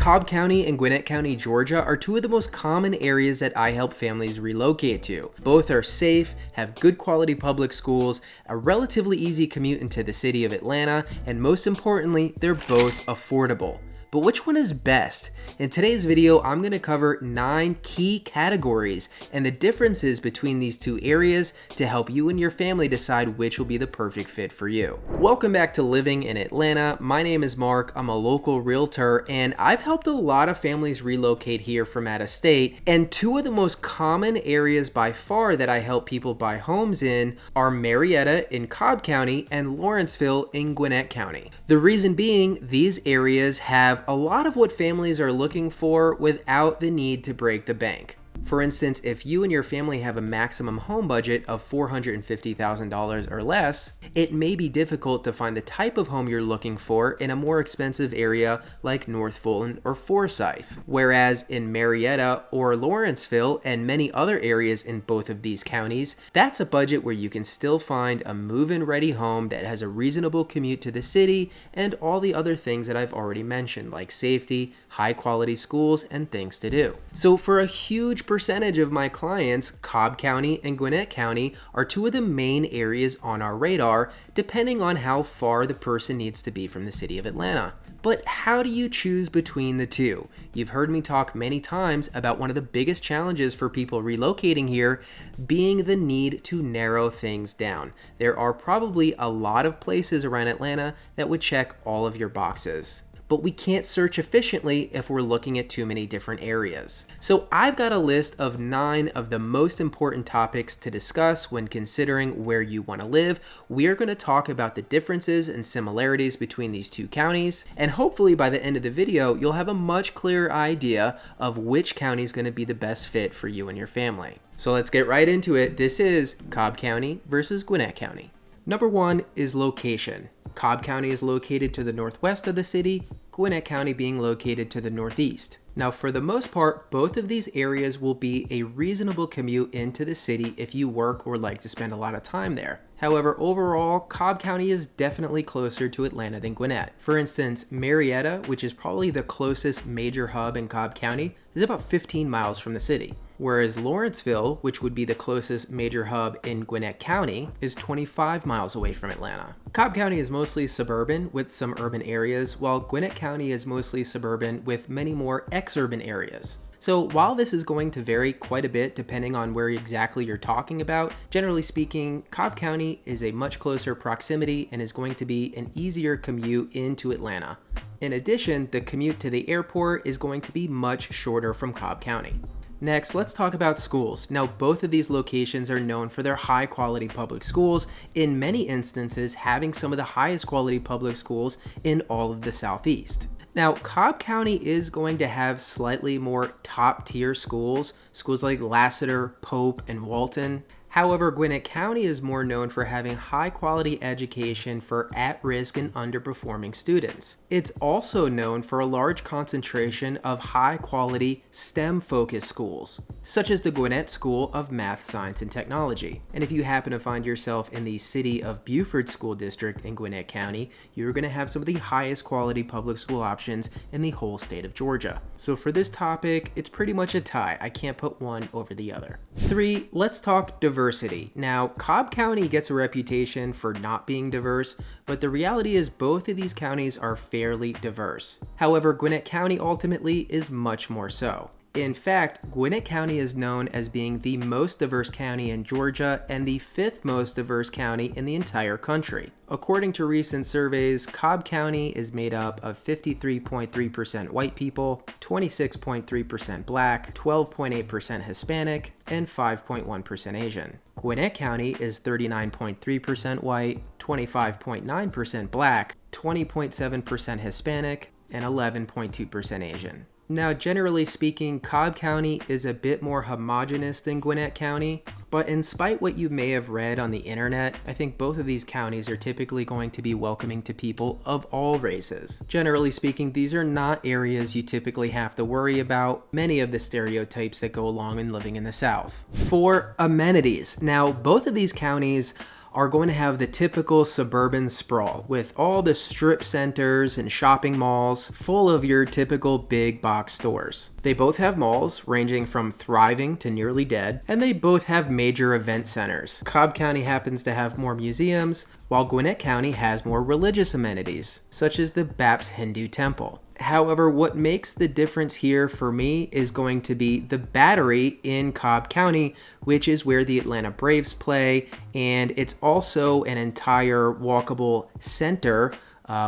Cobb County and Gwinnett County, Georgia are two of the most common areas that I help families relocate to. Both are safe, have good quality public schools, a relatively easy commute into the city of Atlanta, and most importantly, they're both affordable. But which one is best? In today's video, I'm going to cover 9 key categories and the differences between these two areas to help you and your family decide which will be the perfect fit for you. Welcome back to Living in Atlanta. My name is Mark. I'm a local realtor and I've helped a lot of families relocate here from out of state. And two of the most common areas by far that I help people buy homes in are Marietta in Cobb County and Lawrenceville in Gwinnett County. The reason being, these areas have a lot of what families are looking for without the need to break the bank. For instance, if you and your family have a maximum home budget of $450,000 or less, it may be difficult to find the type of home you're looking for in a more expensive area like North Fulton or Forsyth. Whereas in Marietta or Lawrenceville and many other areas in both of these counties, that's a budget where you can still find a move-in ready home that has a reasonable commute to the city and all the other things that I've already mentioned, like safety, high quality schools, and things to do. So for a huge percentage of my clients, Cobb County and Gwinnett County are two of the main areas on our radar, depending on how far the person needs to be from the city of Atlanta. But how do you choose between the two? You've heard me talk many times about one of the biggest challenges for people relocating here being the need to narrow things down. There are probably a lot of places around Atlanta that would check all of your boxes. But we can't search efficiently if we're looking at too many different areas. So I've got a list of 9 of the most important topics to discuss when considering where you want to live. We're going to talk about the differences and similarities between these two counties, and hopefully by the end of the video, you'll have a much clearer idea of which county is going to be the best fit for you and your family. So let's get right into it. This is Cobb County versus Gwinnett County. Number 1 is location. Cobb County is located to the northwest of the city, Gwinnett County being located to the northeast. Now, for the most part, both of these areas will be a reasonable commute into the city if you work or like to spend a lot of time there. However, overall, Cobb County is definitely closer to Atlanta than Gwinnett. For instance, Marietta, which is probably the closest major hub in Cobb County, is about 15 miles from the city. Whereas Lawrenceville, which would be the closest major hub in Gwinnett County, is 25 miles away from Atlanta. Cobb County is mostly suburban with some urban areas, while Gwinnett County is mostly suburban with many more ex-urban areas. So while this is going to vary quite a bit depending on where exactly you're talking about, generally speaking, Cobb County is a much closer proximity and is going to be an easier commute into Atlanta. In addition, the commute to the airport is going to be much shorter from Cobb County. Next, let's talk about schools. Now, both of these locations are known for their high quality public schools, in many instances having some of the highest quality public schools in all of the Southeast. Now, Cobb County is going to have slightly more top tier schools like Lassiter, Pope, and Walton. However, Gwinnett County is more known for having high quality education for at-risk and underperforming students. It's also known for a large concentration of high quality STEM-focused schools, such as the Gwinnett School of Math, Science, and Technology. And if you happen to find yourself in the City of Beaufort School District in Gwinnett County, you're going to have some of the highest quality public school options in the whole state of Georgia. So for this topic, it's pretty much a tie. I can't put one over the other. 3, let's talk diversity. Now, Cobb County gets a reputation for not being diverse, but the reality is both of these counties are fairly diverse. However, Gwinnett County ultimately is much more so. In fact, Gwinnett County is known as being the most diverse county in Georgia and the 5th most diverse county in the entire country. According to recent surveys, Cobb County is made up of 53.3% white people, 26.3% black, 12.8% Hispanic, and 5.1% Asian. Gwinnett County is 39.3% white, 25.9% black, 20.7% Hispanic, and 11.2% Asian. Now, generally speaking, Cobb County is a bit more homogeneous than Gwinnett County, but in spite what you may have read on the internet, I think both of these counties are typically going to be welcoming to people of all races. Generally speaking, these are not areas you typically have to worry about many of the stereotypes that go along in living in the South. 4, amenities. Now, both of these counties are going to have the typical suburban sprawl with all the strip centers and shopping malls full of your typical big box stores. They both have malls ranging from thriving to nearly dead, and they both have major event centers. Cobb County happens to have more museums, while Gwinnett County has more religious amenities, such as the Baptist Hindu Temple. However, what makes the difference here for me is going to be the Battery in Cobb County, which is where the Atlanta Braves play, and it's also an entire walkable center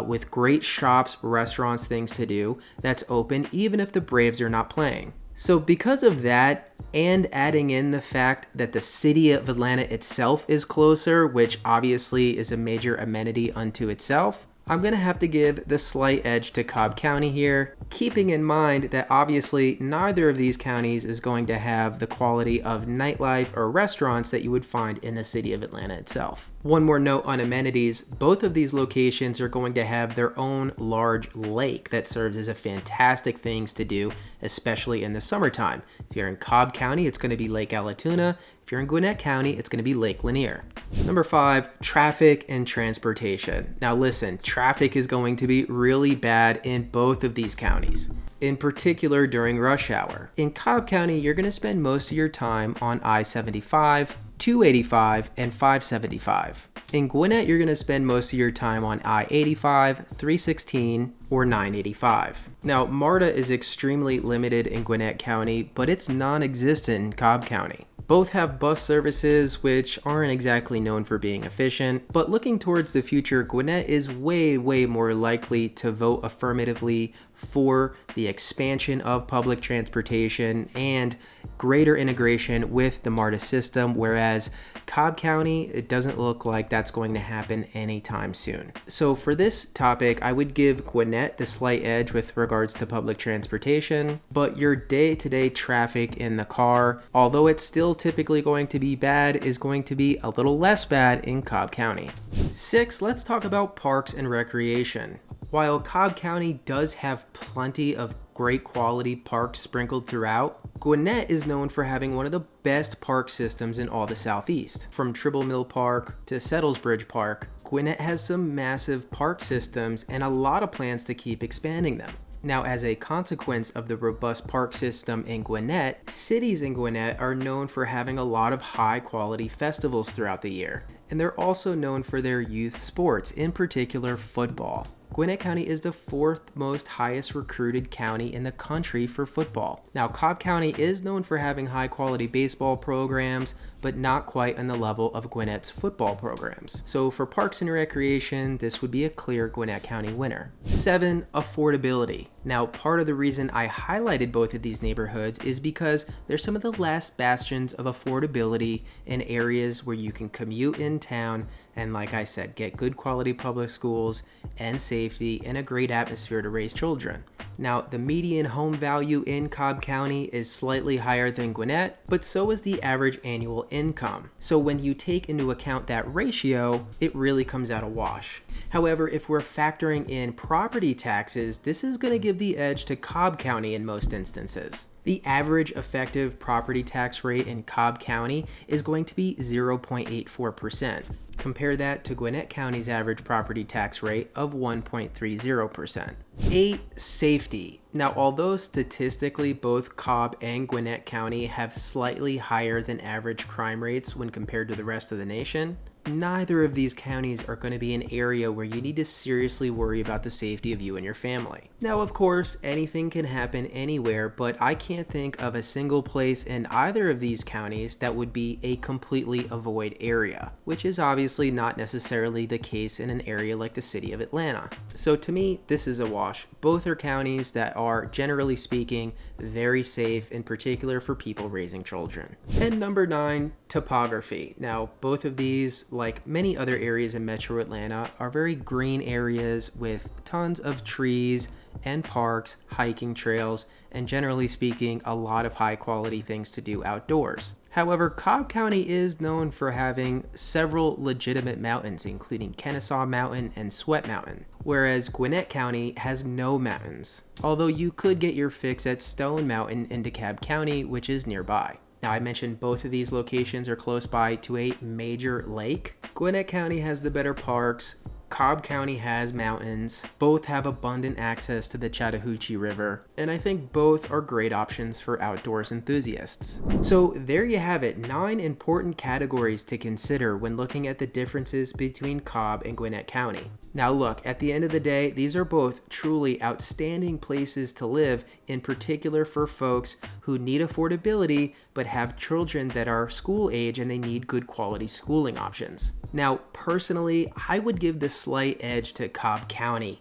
with great shops, restaurants, things to do that's open even if the Braves are not playing. So because of that, and adding in the fact that the city of Atlanta itself is closer, which obviously is a major amenity unto itself, I'm going to have to give the slight edge to Cobb County here, keeping in mind that obviously neither of these counties is going to have the quality of nightlife or restaurants that you would find in the city of Atlanta itself. One more note on amenities, both of these locations are going to have their own large lake that serves as a fantastic things to do, especially in the summertime. If you're in Cobb County, it's going to be Lake Allatoona. If you're in Gwinnett County, it's going to be Lake Lanier. Number 5, traffic and transportation. Now listen, traffic is going to be really bad in both of these counties, in particular during rush hour. In Cobb County, you're going to spend most of your time on I-75, 285, and 575. In Gwinnett, you're going to spend most of your time on I-85, 316, or 985. Now, MARTA is extremely limited in Gwinnett County, but it's non-existent in Cobb County. Both have bus services, which aren't exactly known for being efficient, but looking towards the future, Gwinnett is way more likely to vote affirmatively for the expansion of public transportation and greater integration with the MARTA system, whereas Cobb County, it doesn't look like that's going to happen anytime soon. So for this topic, I would give Gwinnett the slight edge with regards to public transportation, but your day-to-day traffic in the car, although it's still typically going to be bad, is going to be a little less bad in Cobb County. 6, let's talk about parks and recreation. While Cobb County does have plenty of great quality parks sprinkled throughout, Gwinnett is known for having one of the best park systems in all the Southeast. From Tribble Mill Park to Settlesbridge Park, Gwinnett has some massive park systems and a lot of plans to keep expanding them. Now, as a consequence of the robust park system in Gwinnett, cities in Gwinnett are known for having a lot of high quality festivals throughout the year. And they're also known for their youth sports, in particular football. Gwinnett County is the 4th most highest recruited county in the country for football. Now, Cobb County is known for having high quality baseball programs, but not quite on the level of Gwinnett's football programs. So for parks and recreation, this would be a clear Gwinnett County winner. 7, affordability. Now, part of the reason I highlighted both of these neighborhoods is because they're some of the last bastions of affordability in areas where you can commute in town and, like I said, get good quality public schools and safety and a great atmosphere to raise children. Now, the median home value in Cobb County is slightly higher than Gwinnett, but so is the average annual income. So when you take into account that ratio, it really comes out a wash. However, if we're factoring in property taxes, this is going to give the edge to Cobb County in most instances. The average effective property tax rate in Cobb County is going to be 0.84%. Compare that to Gwinnett County's average property tax rate of 1.30%. 8, safety. Now, although statistically both Cobb and Gwinnett County have slightly higher than average crime rates when compared to the rest of the nation, neither of these counties are going to be an area where you need to seriously worry about the safety of you and your family. Now, of course, anything can happen anywhere, but I can't think of a single place in either of these counties that would be a completely avoid area, which is obviously not necessarily the case in an area like the city of Atlanta. So to me, this is a wash. Both are counties that are, generally speaking, very safe, in particular for people raising children. And number 9, topography. Now, both of these, like many other areas in Metro Atlanta, are very green areas with tons of trees and parks, hiking trails, and generally speaking, a lot of high quality things to do outdoors. However, Cobb County is known for having several legitimate mountains, including Kennesaw Mountain and Sweat Mountain, whereas Gwinnett County has no mountains, although you could get your fix at Stone Mountain in DeKalb County, which is nearby. Now, I mentioned both of these locations are close by to a major lake. Gwinnett County has the better parks. Cobb County has mountains. Both have abundant access to the Chattahoochee River, and I think both are great options for outdoors enthusiasts. So there you have it, 9 important categories to consider when looking at the differences between Cobb and Gwinnett County. Now look, at the end of the day, these are both truly outstanding places to live, in particular for folks who need affordability but have children that are school age and they need good quality schooling options. Now, personally, I would give the slight edge to Cobb County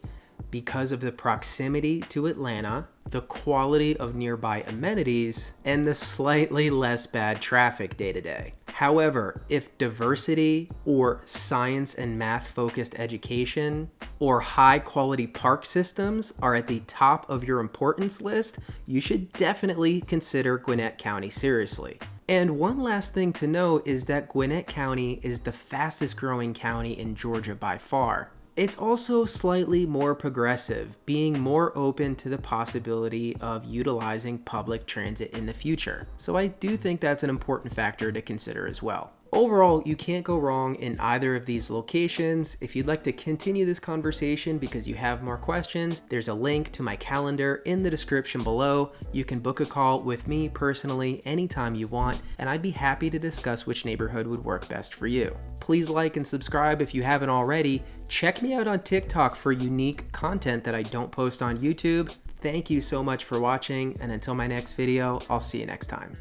because of the proximity to Atlanta, the quality of nearby amenities, and the slightly less bad traffic day to day. However, if diversity or science and math focused education or high quality park systems are at the top of your importance list, you should definitely consider Gwinnett County seriously. And one last thing to note is that Gwinnett County is the fastest growing county in Georgia by far. It's also slightly more progressive, being more open to the possibility of utilizing public transit in the future. So I do think that's an important factor to consider as well. Overall, you can't go wrong in either of these locations. If you'd like to continue this conversation because you have more questions, there's a link to my calendar in the description below. You can book a call with me personally anytime you want, and I'd be happy to discuss which neighborhood would work best for you. Please like and subscribe if you haven't already. Check me out on TikTok for unique content that I don't post on YouTube. Thank you so much for watching, and until my next video, I'll see you next time.